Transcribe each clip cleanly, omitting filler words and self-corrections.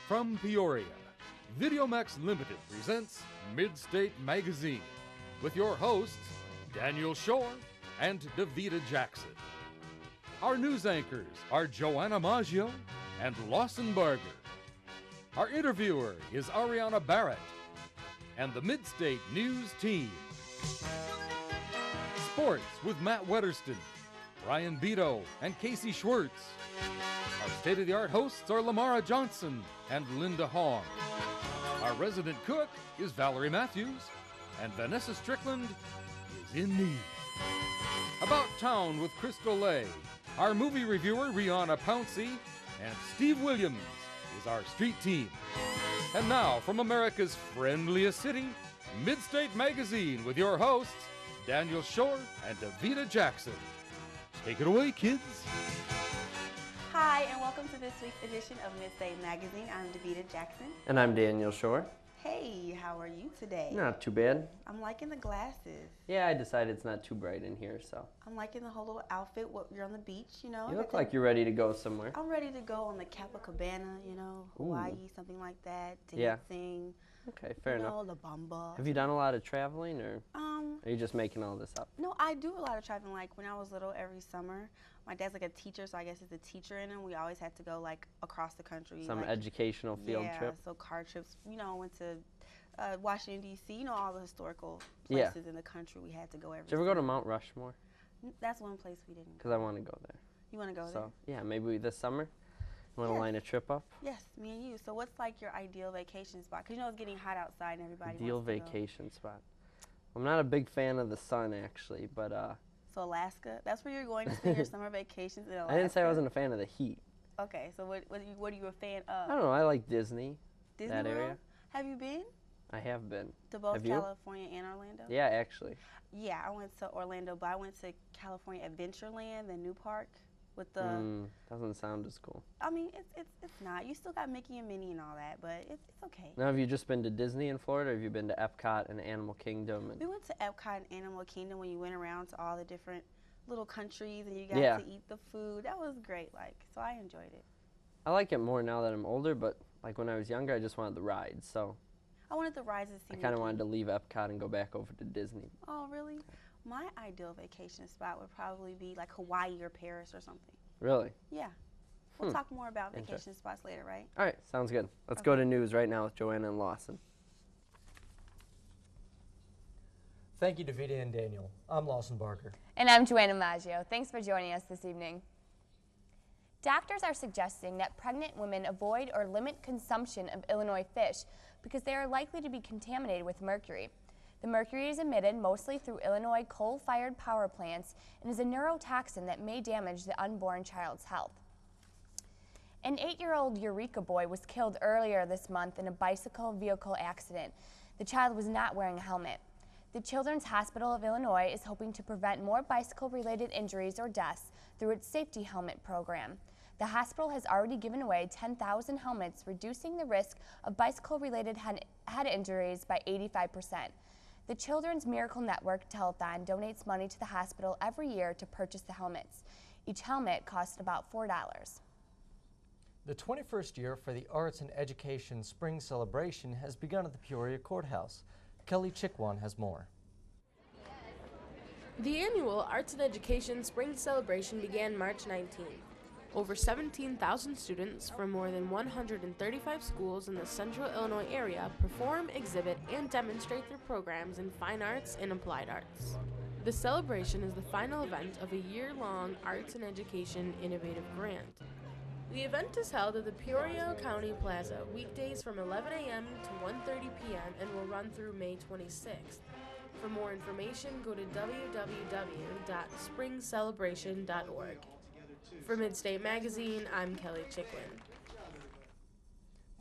From Peoria, Videomax Limited presents Midstate Magazine with your hosts, Daniel Shore and Davita Jackson. Our news anchors are Joanna Maggio and Lawson Barger. Our interviewer is Ariana Barrett and the Midstate News team. Sports with Matt Wetterston, Brian Beto, and Casey Schwartz. Our state-of-the-art hosts are Lamara Johnson and Linda Hong. Our resident cook is Valerie Matthews, and Vanessa Strickland is in need. About Town with Crystal Lay. Our movie reviewer, Rihanna Pouncey, and Steve Williams is our street team. And now, from America's friendliest city, Midstate Magazine with your hosts, Daniel Shore and Davita Jackson. Take it away, kids. Hi, and welcome to this week's edition of Midstate Magazine. I'm Davita Jackson. And I'm Daniel Shore. Hey, how are you today? Not too bad. I'm liking the glasses. Yeah, I decided it's not too bright in here, so. I'm liking the whole little outfit. You're on the beach, you know. You look like you're ready to go somewhere. I'm ready to go on the Copacabana, you know, Hawaii, something like that. Dancing. Yeah. Okay, fair enough. La Bamba. Have you done a lot of traveling, or are you just making all this up? No, I do a lot of traveling. Like when I was little, every summer, my dad's like a teacher, so I guess it's a teacher in him. We always had to go like across the country. Some like, educational field trip. Yeah, so car trips. You know, went to Washington, D.C., you know, all the historical places in the country we had to go every Did you ever go to Mount Rushmore? That's one place we didn't. Because I want to go there. You want to go there? So, yeah, maybe this summer. You want to line a trip up? Yes, me and you. So what's like your ideal vacation spot? Because you know it's getting hot outside and everybody Ideal wants to vacation spot. I'm not a big fan of the sun, actually, but... So Alaska? That's where you're going to spend your summer vacations in Alaska? I didn't say I wasn't a fan of the heat. Okay, so what are you a fan of? I don't know. I like Disney. Disney that World? area. Have you been? I have been. To both have you? California and Orlando? Yeah, actually. Yeah, I went to Orlando, but I went to California Adventureland, the new park with the... doesn't sound as cool. I mean, it's not. You still got Mickey and Minnie and all that, but it's okay. Now, have you just been to Disney in Florida, or have you been to Epcot and Animal Kingdom? We went to Epcot and Animal Kingdom when you went around to all the different little countries and you got to eat the food. That was great, so I enjoyed it. I like it more now that I'm older, but like when I was younger, I just wanted the rides, so. I wanted the rides to see I kind of wanted to leave Epcot and go back over to Disney. Oh, really? My ideal vacation spot would probably be like Hawaii or Paris or something. Really? Yeah. We'll talk more about vacation spots later, right? All right, sounds good. Let's go to news right now with Joanna and Lawson. Thank you, Davita and Daniel. I'm Lawson Barker. And I'm Joanna Maggio. Thanks for joining us this evening. Doctors are suggesting that pregnant women avoid or limit consumption of Illinois fish because they are likely to be contaminated with mercury. The mercury is emitted mostly through Illinois coal-fired power plants and is a neurotoxin that may damage the unborn child's health. An 8-year-old Eureka boy was killed earlier this month in a bicycle vehicle accident. The child was not wearing a helmet. The Children's Hospital of Illinois is hoping to prevent more bicycle-related injuries or deaths through its safety helmet program. The hospital has already given away 10,000 helmets, reducing the risk of bicycle-related head injuries by 85%. The Children's Miracle Network Telethon donates money to the hospital every year to purchase the helmets. Each helmet costs about $4. The 21st year for the Arts and Education Spring Celebration has begun at the Peoria Courthouse. Kelly Chickwan has more. The annual Arts and Education Spring Celebration began March 19th. Over 17,000 students from more than 135 schools in the central Illinois area perform, exhibit, and demonstrate their programs in fine arts and applied arts. The celebration is the final event of a year-long Arts and Education Innovative Grant. The event is held at the Peoria County Plaza, weekdays from 11 a.m. to 1:30 p.m. and will run through May 26th. For more information, go to www.springcelebration.org. For Midstate Magazine, I'm Kelly Chicklin.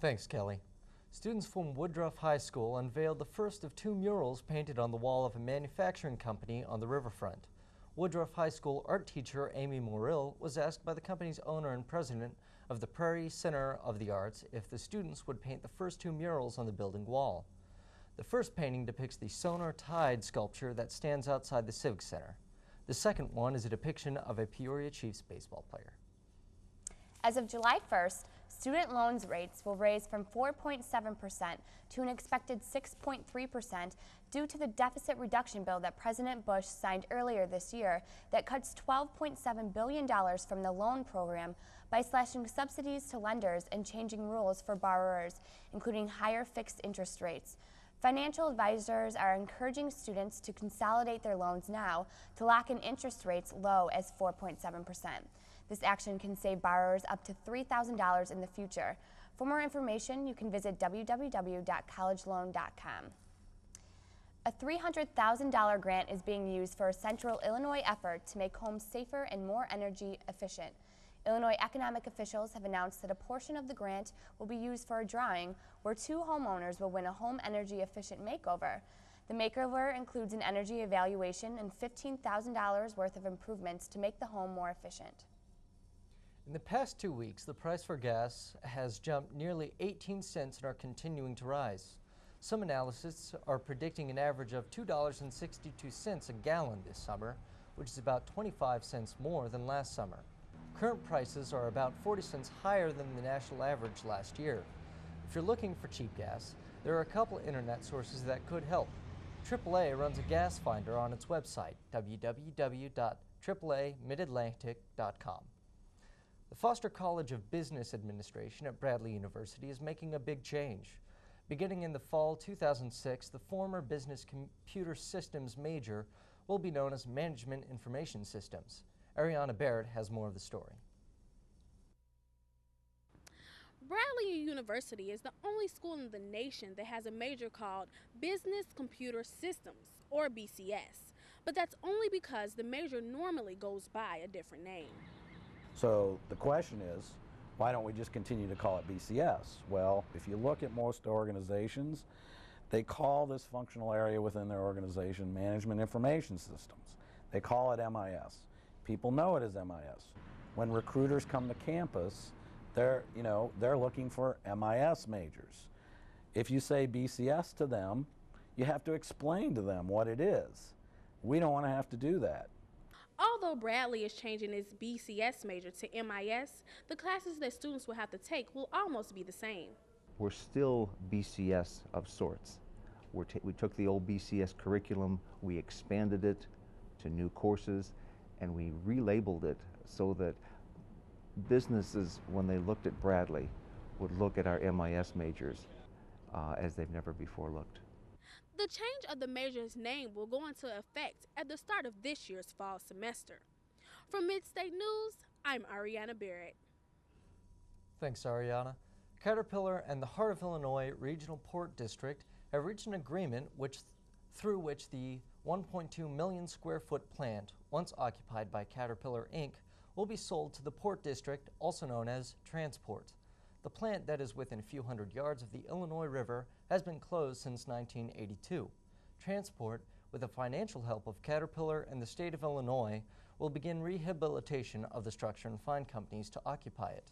Thanks, Kelly. Students from Woodruff High School unveiled the first of 2 murals painted on the wall of a manufacturing company on the riverfront. Woodruff High School art teacher Amy Morrill was asked by the company's owner and president of the Prairie Center of the Arts if the students would paint the first 2 murals on the building wall. The first painting depicts the Sonar Tide sculpture that stands outside the Civic Center. The second one is a depiction of a Peoria Chiefs baseball player. As of July 1st, student loans rates will raise from 4.7% to an expected 6.3% due to the deficit reduction bill that President Bush signed earlier this year that cuts $12.7 billion from the loan program by slashing subsidies to lenders and changing rules for borrowers, including higher fixed interest rates. Financial advisors are encouraging students to consolidate their loans now to lock in interest rates low as 4.7%. This action can save borrowers up to $3,000 in the future. For more information, you can visit www.collegeloan.com. A $300,000 grant is being used for a Central Illinois effort to make homes safer and more energy efficient. Illinois economic officials have announced that a portion of the grant will be used for a drawing where 2 homeowners will win a home energy efficient makeover. The makeover includes an energy evaluation and $15,000 worth of improvements to make the home more efficient. In the past 2 weeks, the price for gas has jumped nearly 18 cents and are continuing to rise. Some analysts are predicting an average of $2.62 a gallon this summer, which is about 25 cents more than last summer. Current prices are about 40 cents higher than the national average last year. If you're looking for cheap gas, there are a couple internet sources that could help. AAA runs a gas finder on its website, www.aaaamidatlantic.com. The Foster College of Business Administration at Bradley University is making a big change. Beginning in the fall 2006, the former Business Computer Systems major will be known as Management Information Systems. Ariana Barrett has more of the story. Bradley University is the only school in the nation that has a major called Business Computer Systems, or BCS. But that's only because the major normally goes by a different name. So the question is, why don't we just continue to call it BCS? Well, if you look at most organizations, they call this functional area within their organization Management Information Systems. They call it MIS. People know it as MIS. When recruiters come to campus, they're looking for MIS majors. If you say BCS to them, you have to explain to them what it is. We don't want to have to do that. Although Bradley is changing its BCS major to MIS, the classes that students will have to take will almost be the same. We're still BCS of sorts. We took the old BCS curriculum, we expanded it to new courses, and we relabeled it so that businesses, when they looked at Bradley, would look at our MIS majors as they've never before looked. The change of the major's name will go into effect at the start of this year's fall semester. From Midstate News, I'm Ariana Barrett. Thanks, Ariana. Caterpillar and the Heart of Illinois Regional Port District have reached an agreement through which the 1.2 million square foot plant, once occupied by Caterpillar Inc., will be sold to the Port District, also known as Transport. The plant that is within a few hundred yards of the Illinois River has been closed since 1982. Transport, with the financial help of Caterpillar and the state of Illinois, will begin rehabilitation of the structure and find companies to occupy it.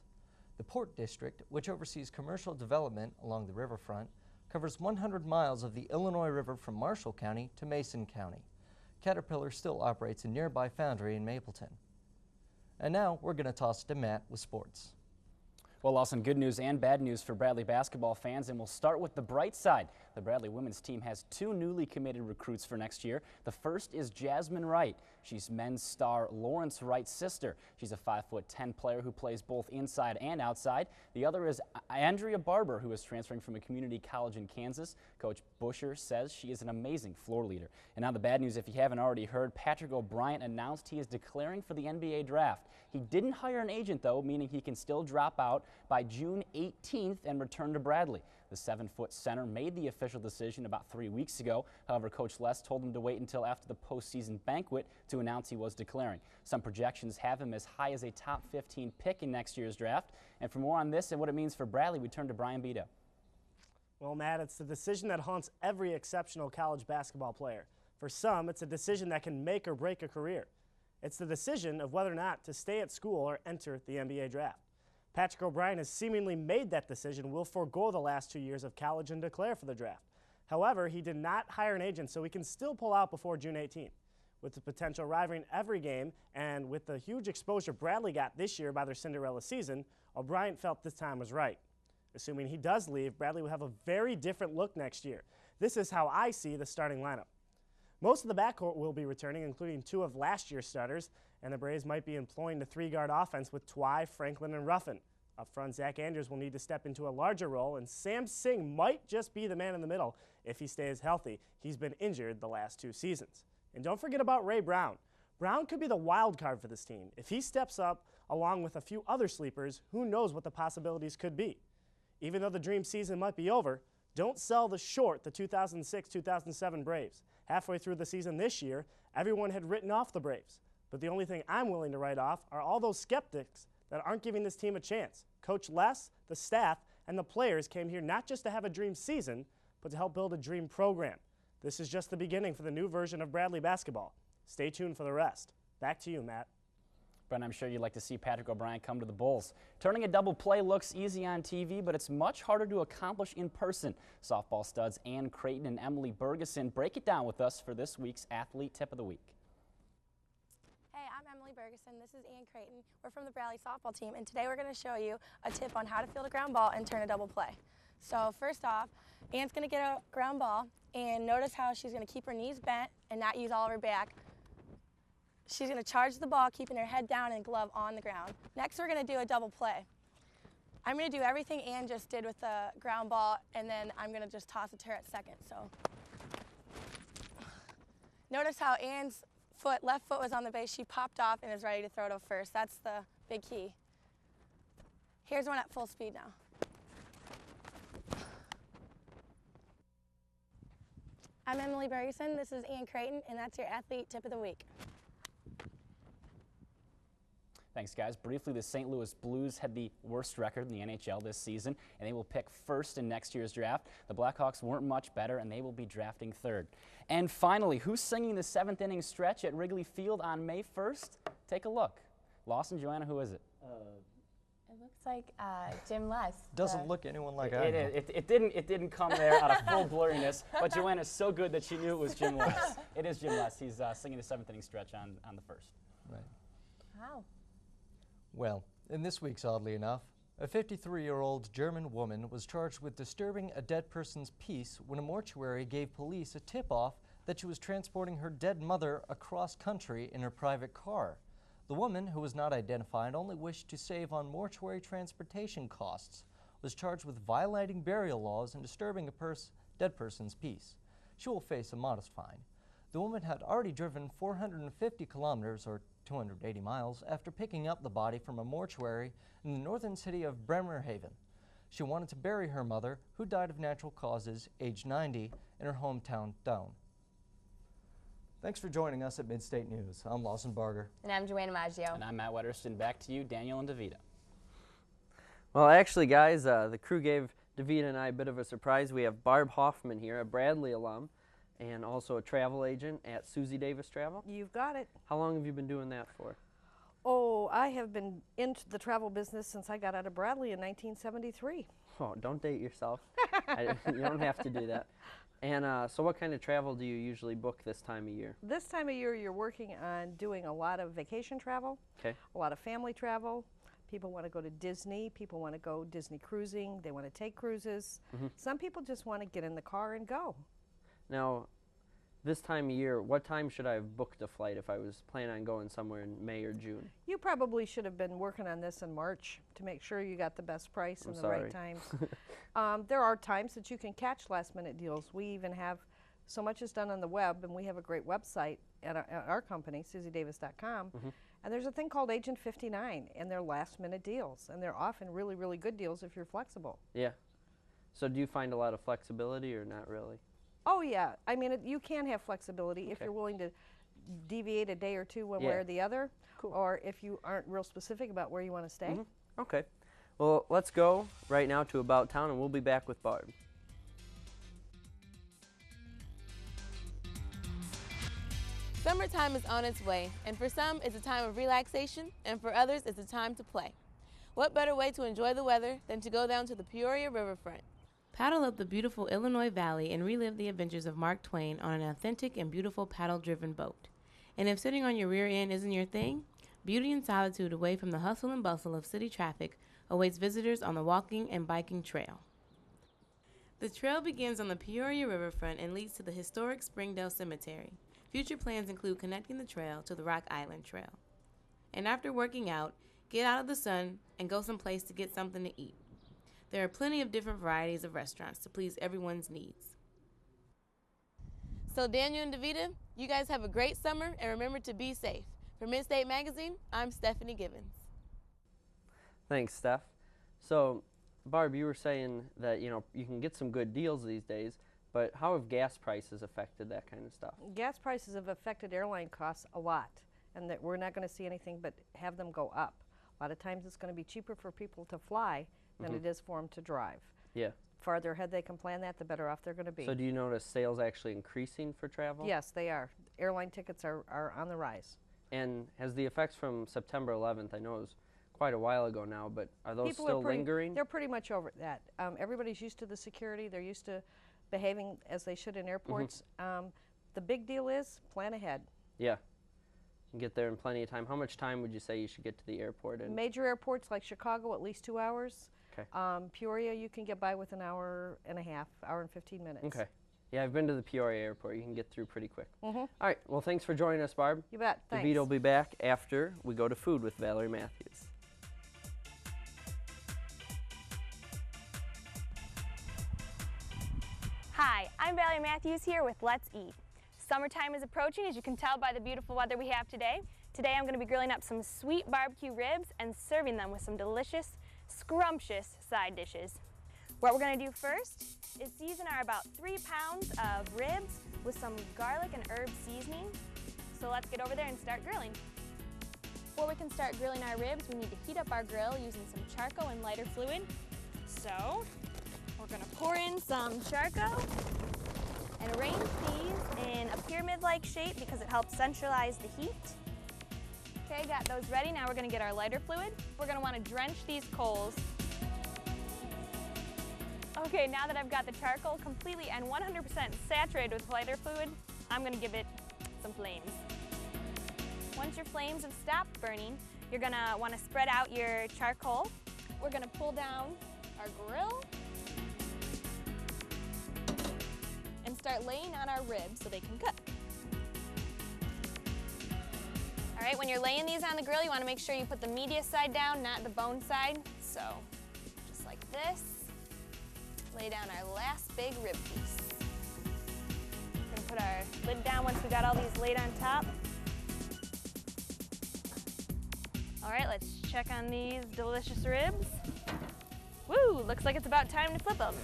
The Port District, which oversees commercial development along the riverfront, covers 100 miles of the Illinois River from Marshall County to Mason County. Caterpillar still operates a nearby foundry in Mapleton. And now we're going to toss it to Matt with sports. Well, Lawson, good news and bad news for Bradley basketball fans, and we'll start with the bright side. The Bradley women's team has 2 newly committed recruits for next year. The first is Jasmine Wright. She's men's star Lawrence Wright's sister. She's a 5'10" player who plays both inside and outside. The other is Andrea Barber, who is transferring from a community college in Kansas. Coach Busher says she is an amazing floor leader. And now the bad news, if you haven't already heard, Patrick O'Brien announced he is declaring for the NBA draft. He didn't hire an agent, though, meaning he can still drop out by June 18th and return to Bradley. The 7-foot center made the official decision about 3 weeks ago. However, Coach Les told him to wait until after the postseason banquet to announce he was declaring. Some projections have him as high as a top 15 pick in next year's draft. And for more on this and what it means for Bradley, we turn to Brian Beto. Well, Matt, it's the decision that haunts every exceptional college basketball player. For some, it's a decision that can make or break a career. It's the decision of whether or not to stay at school or enter the NBA draft. Patrick O'Brien has seemingly made that decision, will forego the last 2 years of college and declare for the draft. However, he did not hire an agent, so he can still pull out before June 18th. With the potential rivaling every game and with the huge exposure Bradley got this year by their Cinderella season, O'Brien felt this time was right. Assuming he does leave, Bradley will have a very different look next year. This is how I see the starting lineup. Most of the backcourt will be returning, including 2 of last year's starters, and the Braves might be employing the 3-guard offense with Twy, Franklin, and Ruffin. Up front, Zach Andrews will need to step into a larger role, and Sam Singh might just be the man in the middle if he stays healthy. He's been injured the last 2 seasons. And don't forget about Ray Brown. Brown could be the wild card for this team. If he steps up along with a few other sleepers, who knows what the possibilities could be. Even though the dream season might be over, don't sell the 2006-2007 Braves. Halfway through the season this year, everyone had written off the Braves. But the only thing I'm willing to write off are all those skeptics that aren't giving this team a chance. Coach Les, the staff, and the players came here not just to have a dream season, but to help build a dream program. This is just the beginning for the new version of Bradley basketball. Stay tuned for the rest. Back to you, Matt. But I'm sure you'd like to see Patrick O'Brien come to the Bulls. Turning a double play looks easy on TV, but it's much harder to accomplish in person. Softball studs Ann Creighton and Emily Bergeson break it down with us for this week's Athlete Tip of the Week. Hey, I'm Emily Bergeson. This is Ann Creighton. We're from the Bradley softball team, and today we're going to show you a tip on how to field a ground ball and turn a double play. So first off, Ann's going to get a ground ball, and notice how she's going to keep her knees bent and not use all of her back. She's going to charge the ball, keeping her head down and glove on the ground. Next, we're going to do a double play. I'm going to do everything Ann just did with the ground ball, and then I'm going to just toss it to her at second. So notice how Ann's left foot was on the base. She popped off and is ready to throw to first. That's the big key. Here's one at full speed now. I'm Emily Bergeson. This is Ann Creighton, and that's your Athlete Tip of the Week. Thanks, guys. Briefly, the St. Louis Blues had the worst record in the NHL this season, and they will pick first in next year's draft. The Blackhawks weren't much better, and they will be drafting third. And finally, who's singing the 7th inning stretch at Wrigley Field on May 1st? Take a look. Lawson, Joanna, who is it? It looks like Jim Les. Doesn't look anyone like It didn't come there out of full blurriness, but Joanna's so good that she knew it was Jim Les. It is Jim Les. He's singing the 7th inning stretch on the 1st. Right. Wow. Well, in this week's Oddly Enough, a 53-year-old German woman was charged with disturbing a dead person's peace when a mortuary gave police a tip-off that she was transporting her dead mother across country in her private car. The woman, who was not identified, only wished to save on mortuary transportation costs, was charged with violating burial laws and disturbing a dead person's peace. She will face a modest fine. The woman had already driven 450 kilometers, or 280 miles, after picking up the body from a mortuary in the northern city of Bremerhaven. She wanted to bury her mother, who died of natural causes, age 90, in her hometown Down. Thanks for joining us at Midstate News. I'm Lawson Barger. And I'm Joanna Maggio. And I'm Matt Wetterston. Back to you, Daniel and DeVita. Well, actually, guys, the crew gave DeVita and I a bit of a surprise. We have Barb Hoffman here, a Bradley alum, and also a travel agent at Susie Davis Travel. You've got it. How long have you been doing that for? Oh, I have been into the travel business since I got out of Bradley in 1973. Oh, don't date yourself. You don't have to do that. And so what kind of travel do you usually book this time of year? This time of year, you're working on doing a lot of vacation travel, okay, a lot of family travel. People want to go to Disney. People want to go Disney cruising. They want to take cruises. Mm-hmm. Some people just want to get in the car and go. Now, this time of year, what time should I have booked a flight if I was planning on going somewhere in May or June? You probably should have been working on this in March to make sure you got the best price and the right times. There are times that you can catch last-minute deals. We even have, so much is done on the web, and we have a great website at our company, SusieDavis.com, and there's a thing called Agent 59, and they're last-minute deals, and they're often really, really good deals if you're flexible. Yeah. So do you find a lot of flexibility or not really? Oh, yeah. I mean, you can have flexibility if you're willing to deviate a day or two one way or the other, or if you aren't real specific about where you want to stay. Okay. Well, let's go right now to About Town, and we'll be back with Barb. Summertime is on its way, and for some it's a time of relaxation, and for others it's a time to play. What better way to enjoy the weather than to go down to the Peoria riverfront? Paddle up the beautiful Illinois Valley and relive the adventures of Mark Twain on an authentic and beautiful paddle-driven boat. And if sitting on your rear end isn't your thing, beauty and solitude away from the hustle and bustle of city traffic awaits visitors on the walking and biking trail. The trail begins on the Peoria riverfront and leads to the historic Springdale Cemetery. Future plans include connecting the trail to the Rock Island Trail. And after working out, get out of the sun and go someplace to get something to eat. There are plenty of different varieties of restaurants to please everyone's needs. So Daniel and Davita, you guys have a great summer and remember to be safe. For Midstate Magazine, I'm Stephanie Gibbons. Thanks, Steph. So, Barb, you were saying that, you can get some good deals these days, but how have gas prices affected that kind of stuff? Gas prices have affected airline costs a lot, and that we're not going to see anything but have them go up. A lot of times it's going to be cheaper for people to fly than it is for them to drive. Yeah. Farther ahead they can plan that, the better off they're going to be. So do you notice sales actually increasing for travel? Yes, they are. Airline tickets are on the rise. And has the effects from September 11th, I know it was quite a while ago now, but are those People still lingering? They're pretty much over that. Everybody's used to the security. They're used to behaving as they should in airports. The big deal is plan ahead. Yeah. You can get there in plenty of time. How much time would you say you should get to the airport in? Major airports like Chicago, at least 2 hours. Okay. Peoria, you can get by with an hour and a half, hour and 15 minutes. Okay. Yeah, I've been to the Peoria airport. You can get through pretty quick. All right. Well, thanks for joining us, Barb. You bet. Thanks. Davita will be back after we go to food with Valerie Matthews. Hi, I'm Valerie Matthews here with Let's Eat. Summertime is approaching, as you can tell by the beautiful weather we have today. Today I'm going to be grilling up some sweet barbecue ribs and serving them with some delicious, scrumptious side dishes. What we're going to do first is season our about 3 pounds of ribs with some garlic and herb seasoning. So let's get over there and start grilling. Before we can start grilling our ribs, we need to heat up our grill using some charcoal and lighter fluid. So we're going to pour in some charcoal and arrange these in a pyramid-like shape because it helps centralize the heat. Okay, got those ready. Now we're going to get our lighter fluid. We're going to want to drench these coals. Okay, now that I've got the charcoal completely and 100% saturated with lighter fluid, I'm going to give it some flames. Once your flames have stopped burning, you're going to want to spread out your charcoal. We're going to pull down our grill and start laying on our ribs so they can cook. All right, when you're laying these on the grill, you want to make sure you put the media side down, not the bone side. So, just like this, lay down our last big rib piece. We're gonna put our lid down once we got all these laid on top. All right, let's check on these delicious ribs. Woo, looks like it's about time to flip them.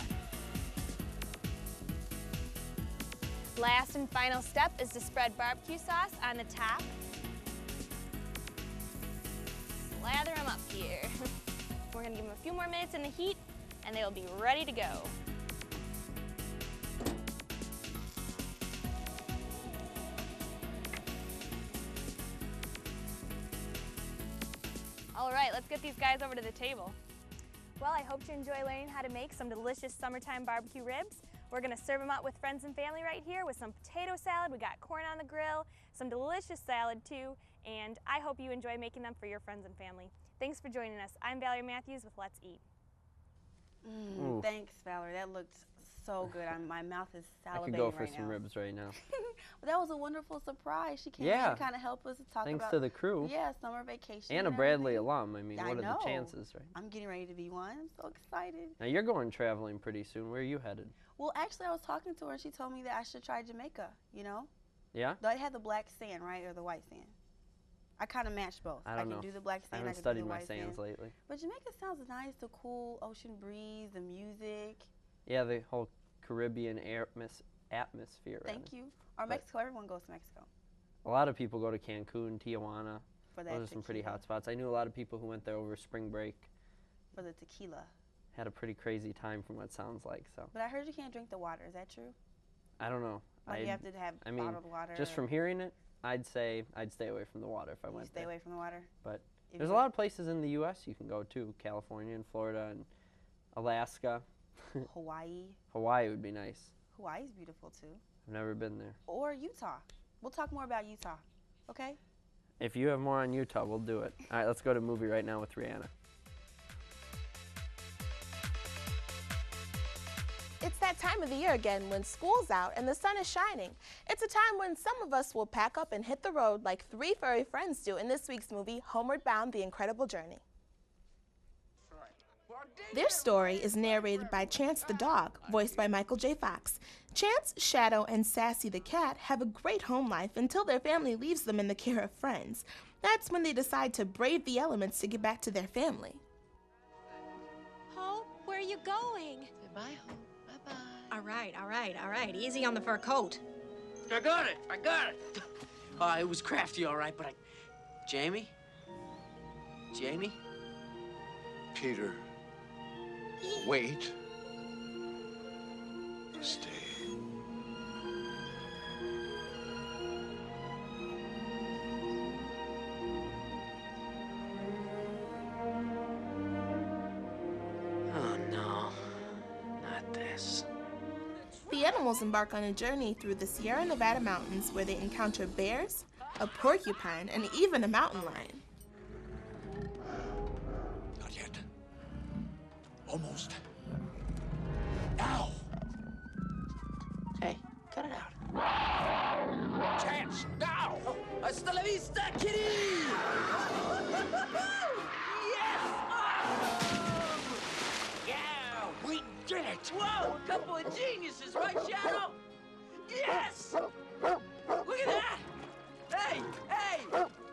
Last and final step is to spread barbecue sauce on the top. Lather them up here. We're gonna give them a few more minutes in the heat and they will be ready to go. All right, let's get these guys over to the table. Well, I hope you enjoy learning how to make some delicious summertime barbecue ribs. We're gonna serve them out with friends and family right here with some potato salad. We got corn on the grill, some delicious salad too, and I hope you enjoy making them for your friends and family. Thanks for joining us. I'm Valerie Matthews with Let's Eat. Thanks, Valerie. That looked so good. My mouth is salivating right now. I could go for some ribs right now. That was a wonderful surprise. She came in to kind of help us talk Thanks about to the crew. Yeah, summer vacation. And a Bradley alum. I mean, I what are know. the chances, right? I'm getting ready to be one. I'm so excited. Now you're going traveling pretty soon. Where are you headed? Well, actually, I was talking to her and she told me that I should try Jamaica, you know? Yeah? Though it had the black sand, right, or the white sand. I kind of matched both. I don't know. can do the black sand. I haven't can studied do the my white sands sand. lately. But Jamaica sounds nice. The cool ocean breeze, the music. Yeah, the whole Caribbean atmosphere. Thank you. Or Mexico. Everyone goes to Mexico. A lot of people go to Cancun, Tijuana. For that Those are some pretty hot spots. I knew a lot of people who went there over spring break. For the tequila. Had a pretty crazy time from what it sounds like. So. But I heard you can't drink the water. Is that true? I don't know. Like you have to have bottled water? Just from hearing it, I'd say I'd stay away from the water if I went there. Stay away from the water? But there's a lot of places in the U.S. you can go to. California and Florida and Alaska. Hawaii. Hawaii would be nice. Hawaii's beautiful too. I've never been there. Or Utah. We'll talk more about Utah. Okay? If you have more on Utah, we'll do it. All right, let's go to movie right now with Rihanna. It's that time of the year again when school's out and the sun is shining. It's a time when some of us will pack up and hit the road like 3 furry friends do in this week's movie, Homeward Bound: The Incredible Journey. Their story is narrated by Chance the dog, voiced by Michael J. Fox. Chance, Shadow, and Sassy the cat have a great home life until their family leaves them in the care of friends. That's when they decide to brave the elements to get back to their family. Hope, where are you going? Goodbye, Hope. Bye-bye. All right. Easy on the fur coat. I got it. It was crafty, all right, but Jamie? Peter, wait. Stay. Oh, no. Not this. The animals embark on a journey through the Sierra Nevada mountains where they encounter bears, a porcupine, and even a mountain lion. Not yet. Almost. Now! Hey, cut it out. Chance, now! Hasta la vista, kitty! Yes! Yeah, we did it! Whoa, a couple of geniuses, right, Shadow? Yes! Look at that! Hey!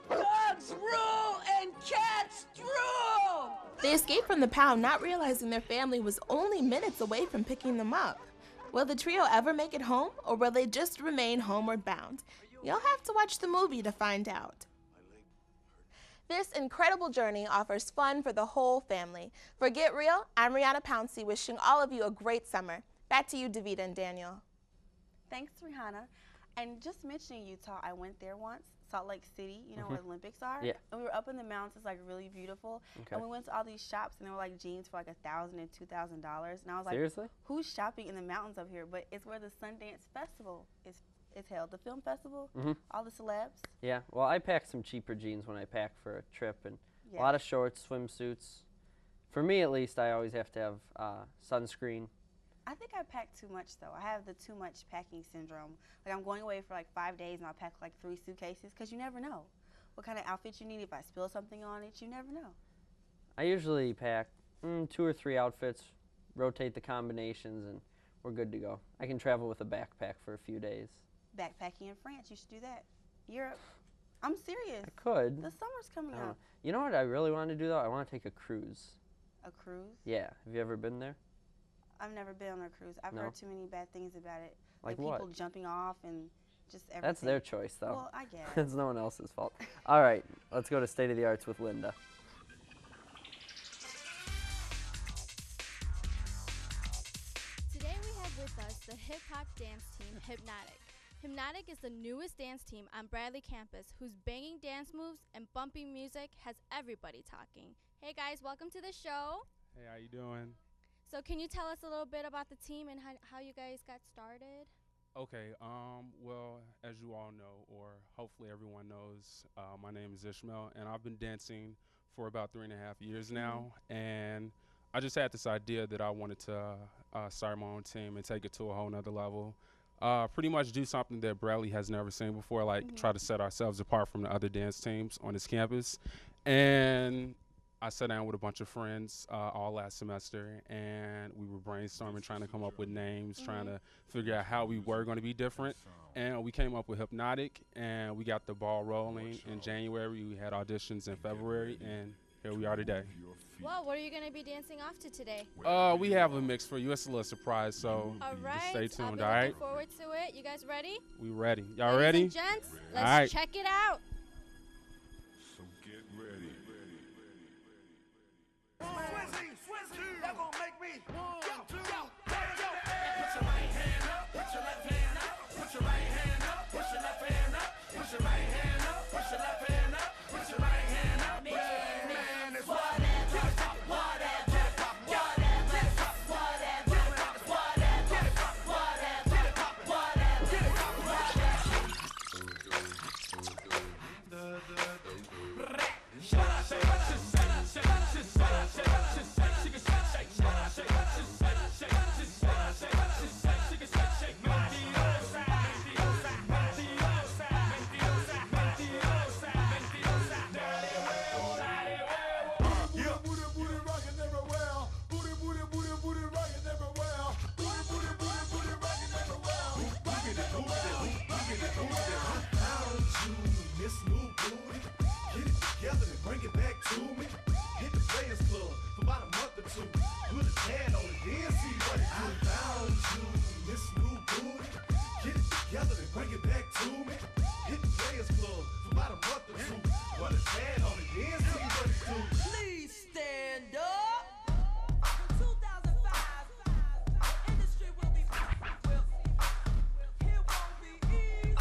Dogs rule and cats drool! They escape from the pound, not realizing their family was only minutes away from picking them up. Will the trio ever make it home, or will they just remain homeward bound? You'll have to watch the movie to find out. This incredible journey offers fun for the whole family. For Get Real, I'm Rihanna Pouncey, wishing all of you a great summer. Back to you, Davita and Daniel. Thanks, Rihanna. And just mentioning Utah, I went there once, Salt Lake City, you know where the Olympics are? Yeah. And we were up in the mountains, it's like really beautiful. Okay. And we went to all these shops and they were like jeans for like $1,000 and $2,000. And I was like, Seriously? who's shopping in the mountains up here? But it's where the Sundance Festival is held, the film festival, all the celebs. Yeah, well, I pack some cheaper jeans when I pack for a trip, and Yeah. a lot of shorts, swimsuits. For me, at least, I always have to have sunscreen. I think I pack too much though. I have the too much packing syndrome. Like I'm going away for like 5 days and I'll pack like 3 suitcases because you never know what kind of outfit you need. If I spill something on it, you never know. I usually pack 2 or 3 outfits, rotate the combinations, and we're good to go. I can travel with a backpack for a few days. Backpacking in France, you should do that. Europe. I'm serious. I could. The summer's coming I don't know. up. You know what I really want to do, though? I want to take a cruise. A cruise? Yeah. Have you ever been there? I've never been on a cruise. I've No? heard too many bad things about it. Like people what? jumping off and just everything. That's their choice, though. Well, I guess. It's no one else's fault. All right, let's go to State of the Arts with Linda. Today we have with us the hip-hop dance team, Hypnotic. Hypnotic is the newest dance team on Bradley campus whose banging dance moves and bumping music has everybody talking. Hey guys, welcome to the show. Hey, how you doing? So can you tell us a little bit about the team and how you guys got started? Okay, well, as you all know, or hopefully everyone knows, my name is Ishmael, and I've been dancing for about 3.5 years now, and I just had this idea that I wanted to start my own team and take it to a whole nother level. Pretty much do something that Bradley has never seen before, like try to set ourselves apart from the other dance teams on this campus. And I sat down with a bunch of friends all last semester, and we were brainstorming, trying to come up with names, trying to figure out how we were going to be different. And we came up with Hypnotic, and we got the ball rolling in January. We had auditions in February, and here we are today. Well, what are you going to be dancing off to today? We have a mix for you. It's a little surprise, so All right, just stay tuned, I'll be all right? looking forward to it. You guys ready? We ready. Y'all Ladies ready? and gents, All let's right. check it out. So get ready. Swizzy, that gon' make me 1, 2, 3, go. Put your right hand up, put your left hand up, put your right hand up, put your left hand up, put your right hand up, put your left hand up, put your right hand up. Man, it's found you, Miss New Booty. Get it together and bring it back to me. Hit the Players Club for about a month or two. Well, it's bad on it, then see what it do. Please stand up. In 2005, the industry will be well. It won't be easy.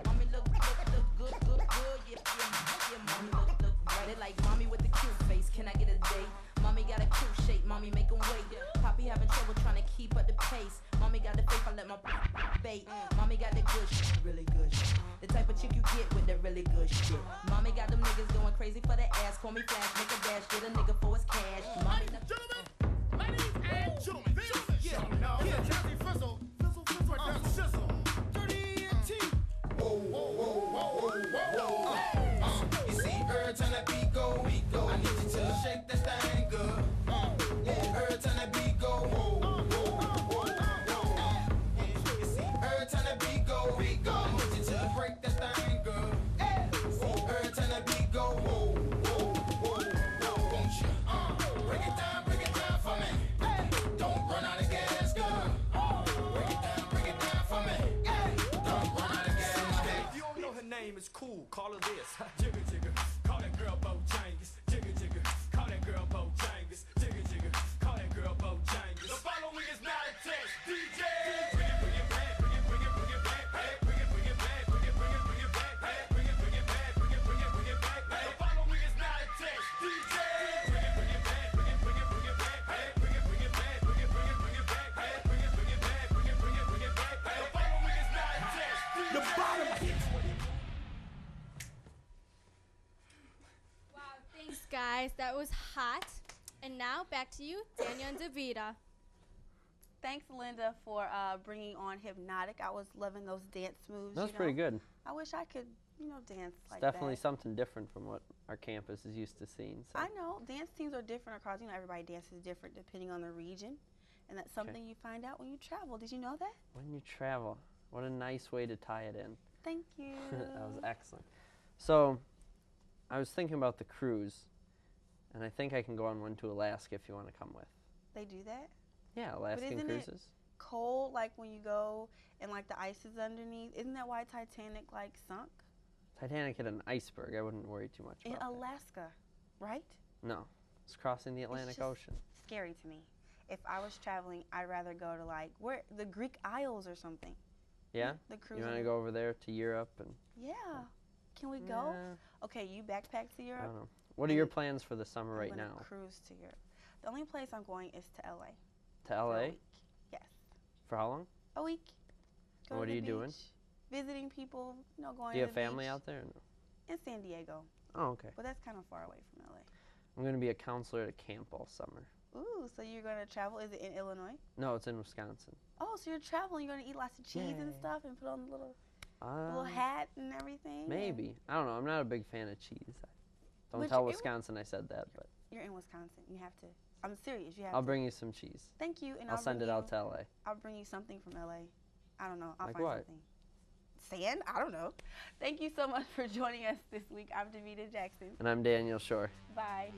Mommy look good, yeah, mommy look right. Like mommy with the cute face. Can I get a date? Mommy got a cute shape. Mommy make 'em wait. Poppy having trouble trying to keep up the pace. Mommy got the faith. I let my bait. Mommy got the good shit, really good shit. The type of chick you get with the really good shit. Mommy got them niggas going crazy for the ass. Call me flash, make a dash, get a nigga for his cash. Mommy, Ladies and gentlemen, yeah, Jazzy Fizzle, right down the sizzle. Dirty ENT. Whoa. You see, every time that beat go, I need you to shake that thing good. Every time that beat go, You see, every time that beat go, I need you to break that thing good. Every time that beat go, won't you? Break it down for me. Don't run out of gas, girl. Break it down for me. Don't run out of gas. If you don't know her name, it's cool. Call her this. Jigger, jigger. Call that girl Bojangles. Jigger, jigger. Call that girl Bojangles. Jigger, jigger. Call that girl Bojangles. The following is not a test. DJ. Bring it back. Bring it back. Bring it back. Bring it back. Bring it back. Bring it back. Bring it back. The following is not a test. DJ. Bring it back. Bring it back. Bring it back. Bring it back. Bring it back. Bring it back. Bring it back. Bring it back. The following is not a test. The bottom hits. Wow, thanks guys. That was hot. And now back to you, Daniel and Davida. Thanks, Linda, for bringing on Hypnotic. I was loving those dance moves. That was pretty good. I wish I could, dance like Definitely that. something different from what our campus is used to seeing. So. I know. Dance teams are different across. Everybody dances different depending on the region. And that's something you find out when you travel. Did you know that? When you travel. What a nice way to tie it in. Thank you. That was excellent. So, I was thinking about the cruise, and I think I can go on one to Alaska if you want to come with. They do that? Yeah, Alaskan but isn't cruises. It cold, like when you go and like the ice is underneath? Isn't that why Titanic like sunk? Titanic hit an iceberg. I wouldn't worry too much about In Alaska, right? No, it's crossing the Atlantic it's just Ocean. Scary to me. If I was traveling, I'd rather go to like the Greek Isles or something. Yeah? The cruise. You want to go over there to Europe and? Yeah. Can we go? Okay, you backpack to Europe. I don't know. What are your plans for the summer right now? Cruise to Europe. The only place I'm going is to LA. To LA? For a week. Yes. For how long? A week. Go what to are the you doing? beach, visiting people, going Do you to have the family beach. out there or no? In San Diego. Oh, okay. But that's kind of far away from LA. I'm going to be a counselor at a camp all summer. Ooh, so you're going to travel? Is it in Illinois? No, it's in Wisconsin. Oh, so you're traveling. You're going to eat lots of cheese and stuff and put on the little hat and everything? Maybe. I don't know. I'm not a big fan of cheese. Don't But tell you're in Wisconsin I said that, but You're in Wisconsin. You have to. I'm serious. You have I'll to. bring you some cheese. Thank you. And I'll send bring it out you- to LA. I'll bring you something from LA. I don't know. I'll Like find what? something. Sand? I don't know. Thank you so much for joining us this week. I'm Davida Jackson. And I'm Daniel Shore. Bye.